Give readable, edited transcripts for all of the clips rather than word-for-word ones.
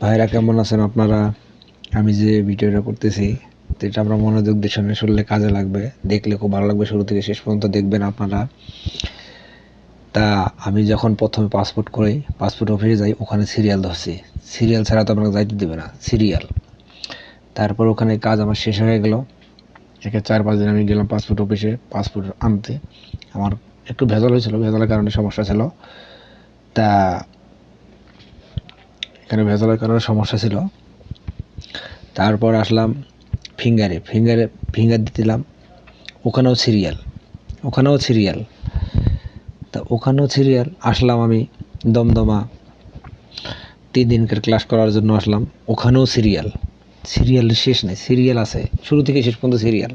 ভাইরা কেমন আছেন আপনারা? আমি যে ভিডিওটা করতেছি তো এটা আমরা মনোযোগ দিয়ে শুনলে কাজে লাগবে, দেখলে খুব ভালো লাগবে। শুরু থেকে শেষ পর্যন্ত দেখবেন আপনারা। তা আমি যখন প্রথমে পাসপোর্ট করি, পাসপোর্ট অফিসে যাই, ওখানে সিরিয়াল ধরছি। সিরিয়াল ছাড়া তো আপনাকে যাইতে দেবে না, সিরিয়াল। তারপর ওখানে কাজ আমার শেষ হয়ে গেল। একে 4-5 দিন আমি গেলাম পাসপোর্ট অফিসে পাসপোর্ট আনতে। আমার একটু ভেজাল হয়েছিল, ভেজালের কারণে সমস্যা ছিল। তা এখানে ভেজালের কারণে সমস্যা ছিল। তারপর আসলাম ফিঙ্গার দিলাম, ওখানেও সিরিয়াল, তা ওখানেও সিরিয়াল। আসলাম আমি দমদমা 3 দিনকার ক্লাস করার জন্য আসলাম, ওখানেও সিরিয়ালের শেষ নেই, সিরিয়াল আছে শুরু থেকে শেষ পর্যন্ত সিরিয়াল।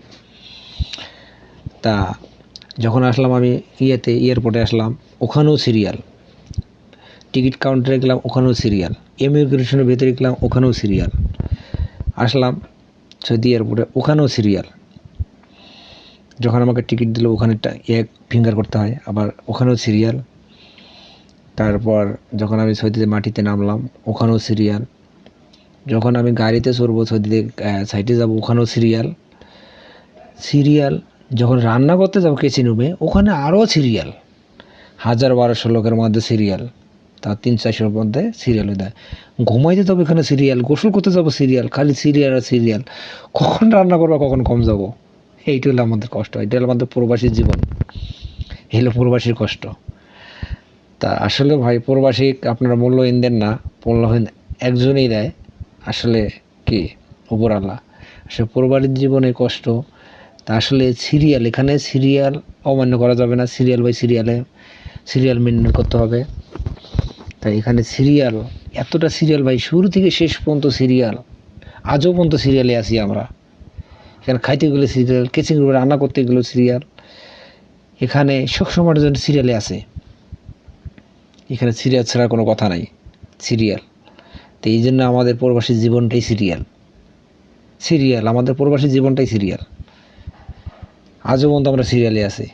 তা যখন আসলাম আমি এয়ারপোর্টে আসলাম, ওখানেও সিরিয়াল। টিকিট কাউন্টারে গেলাম, ওখানেও সিরিয়াল। ইমিগ্রেশনের ভেতরে গেলাম, ওখানেও সিরিয়াল। আসলাম সৌদি এয়ারপোর্টে, ওখানেও সিরিয়াল। যখন আমাকে টিকিট দিল, ওখানে ফিঙ্গার করতে হয়, আবার ওখানেও সিরিয়াল। তারপর যখন আমি সৌদিতে মাটিতে নামলাম, ওখানেও সিরিয়াল। যখন আমি গাড়িতে চড়বো, সৌদিতে সাইডে যাব, ওখানেও সিরিয়াল। যখন রান্না করতে যাবো কিচেন রুমে, ওখানে আরও সিরিয়াল। 1000-1200 লোকের মধ্যে সিরিয়াল, তা 300-400 মধ্যে সিরিয়াল হয়ে দেয়। ঘুমাইতে যাবো, এখানে সিরিয়াল। গোসল করতে যাবো, সিরিয়াল, খালি সিরিয়াল আর সিরিয়াল। কখন রান্না করবো, কখন কম যাবো, এইটা হলো আমাদের কষ্ট। এটা হলো আমাদের প্রবাসীর জীবন, এই হলো প্রবাসীর কষ্ট। তা আসলে ভাই, প্রবাসী আপনারা মূল্যায়ন দেন না, মূল্যায়ন একজনই দেয়, আসলে কি, উপরওয়ালা। আসলে প্রবাসীর জীবনে কষ্ট। তা আসলে সিরিয়াল, এখানে সিরিয়াল অমান্য করা যাবে না, সিরিয়াল বাই সিরিয়াল মেনটেন করতে হবে। তাই এখানে সিরিয়াল, এতটা সিরিয়াল ভাই, শুরু থেকে শেষ পর্যন্ত সিরিয়াল। আজও পর্যন্ত সিরিয়ালে আছি আমরা। এখানে খাইতে গেলে সিরিয়াল, কিচেন রুমে রান্না করতে গেলেও সিরিয়াল। এখানে সবসময়ের জন্য সিরিয়ালে আছে। এখানে সিরিয়াল ছাড়া কোনো কথা নাই, সিরিয়াল। তো এই জন্য আমাদের প্রবাসী জীবনটাই সিরিয়াল, আমাদের প্রবাসী জীবনটাই সিরিয়াল। আজও পর্যন্ত আমরা সিরিয়ালে আছি,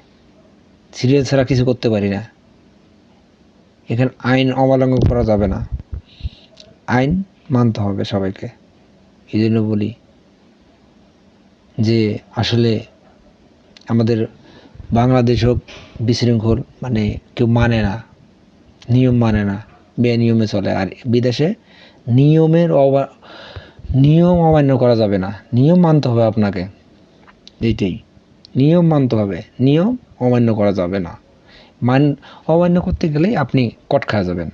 সিরিয়াল ছাড়া কিছু করতে পারি না। এখানে আইন অবলম্বন করা যাবে না, আইন মানতে হবে সবাইকে। এই জন্য বলি যে আসলে আমাদের বাংলাদেশ হোক বিশৃঙ্খল, মানে কেউ মানে না, নিয়ম মানে না, বেনিয়মে চলে। আর বিদেশে নিয়ম অমান্য করা যাবে না, নিয়ম মানতে হবে আপনাকে। এইটাই, নিয়ম মানতে হবে, নিয়ম অমান্য করা যাবে না। অমান্য করতে গেলেই আপনি কট খাওয়া যাবেন।